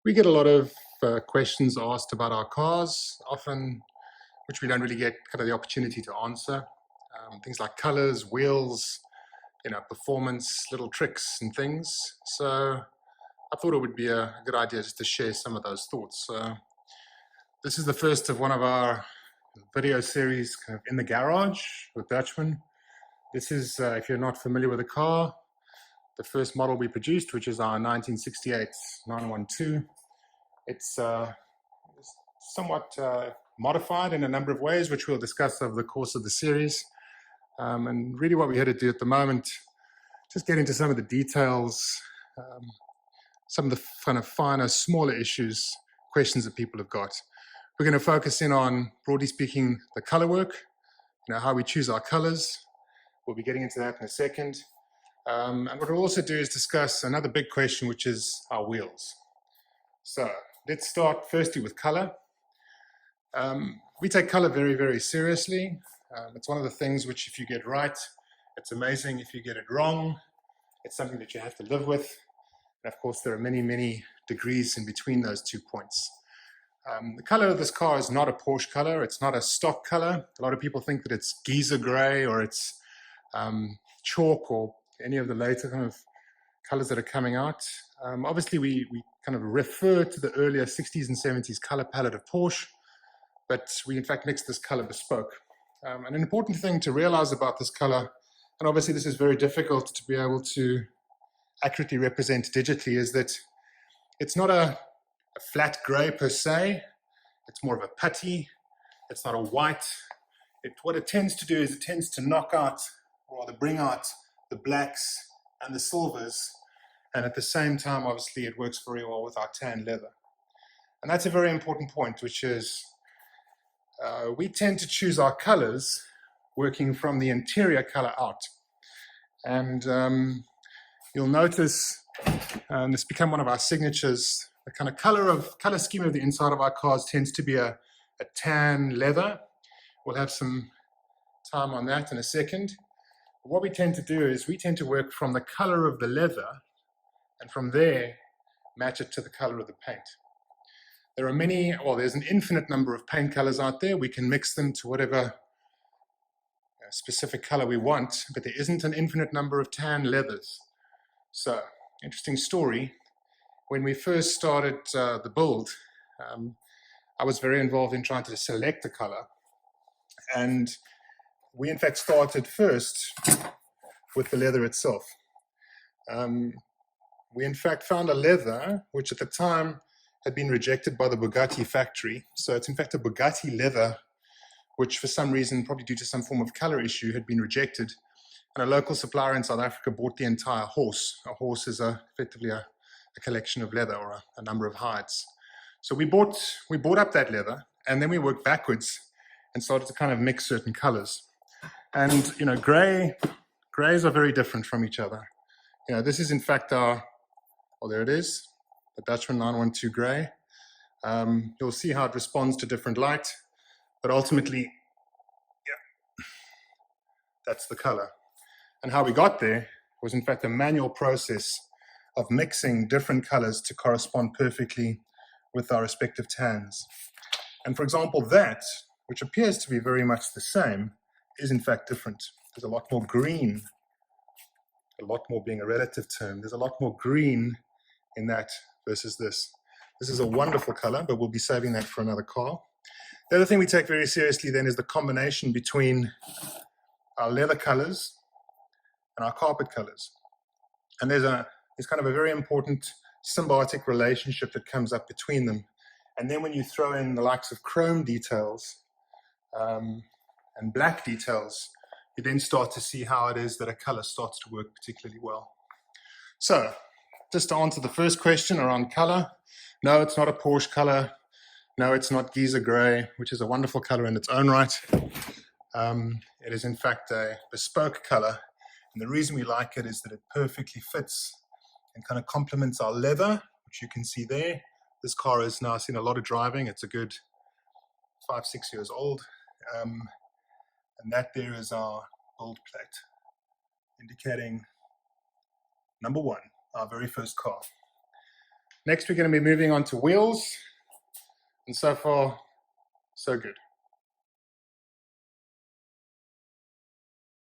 We get a lot of questions asked about our cars, often which we don't really get kind of the opportunity to answer. Things like colors, wheels, performance, little tricks and things. So I thought it would be a good idea just to share some of those thoughts. This is the first of one of our video series kind of in the garage with Dutchmann. This is, if you're not familiar with the car, the first model we produced, which is our 1968 912. It's somewhat modified in a number of ways, which we'll discuss over the course of the series. And really what we're here to do at the moment, just get into some of the details, some of the kind of finer, smaller issues, questions that people have got. We're going to focus in on, broadly speaking, the color work, how we choose our colors. We'll be getting into that in a second. And what we'll also do is discuss another big question, which is our wheels. So let's start firstly with color. We take color very, very seriously. It's one of the things which, if you get right, it's amazing. If you get it wrong, it's something that you have to live with. And of course, there are many, many degrees in between those 2 points. The color of this car is not a Porsche color. It's not a stock color. A lot of people think that it's geezer gray or it's chalk or any of the later kind of colors that are coming out. Obviously, we kind of refer to the earlier 60s and 70s color palette of Porsche, but we in fact mixed this color bespoke. And an important thing to realize about this color, and obviously this is very difficult to be able to accurately represent digitally, is that it's not a flat gray per se. It's more of a putty. It's not a white. What it tends to do is it tends to knock out, or rather bring out, the blacks and the silvers, and at the same time, obviously, it works very well with our tan leather. And that's a very important point, which is we tend to choose our colors working from the interior color out. And you'll notice, and it's become one of our signatures, the kind of color scheme of the inside of our cars tends to be a tan leather. We'll have some time on that in a second. What we tend to do is we tend to work from the color of the leather and from there match it to the color of the paint. There are there's an infinite number of paint colors out there. We can mix them to whatever specific color we want, but there isn't an infinite number of tan leathers. So, interesting story. When we first started the build, I was very involved in trying to select a color. And we in fact started first with the leather itself. We in fact found a leather which at the time had been rejected by the Bugatti factory. So it's in fact a Bugatti leather, which for some reason, probably due to some form of color issue, had been rejected. And a local supplier in South Africa bought the entire horse. A horse is effectively a collection of leather or a number of hides. So we bought up that leather, and then we worked backwards and started to kind of mix certain colors. And grays are very different from each other. This is in fact there it is, the Dutchmann 912 gray. You'll see how it responds to different light, but ultimately, that's the color. And how we got there was in fact a manual process of mixing different colors to correspond perfectly with our respective tans. And for example, that, which appears to be very much the same, is in fact different. There's a lot more green, a lot more being a relative term. There's a lot more green in that versus this. This is a wonderful color, but we'll be saving that for another car. The other thing we take very seriously then is the combination between our leather colors and our carpet colors. And there's kind of a very important symbiotic relationship that comes up between them. And then when you throw in the likes of chrome details and black details, you then start to see how it is that a color starts to work particularly well. So, just to answer the first question around color, no, it's not a Porsche color. No, it's not geezer gray, which is a wonderful color in its own right. It is in fact a bespoke color. And the reason we like it is that it perfectly fits and kind of complements our leather, which you can see there. This car has now seen a lot of driving. It's a good 5-6 years old. And that there is our build plate, indicating number one, our very first car. Next, we're going to be moving on to wheels. And so far, so good.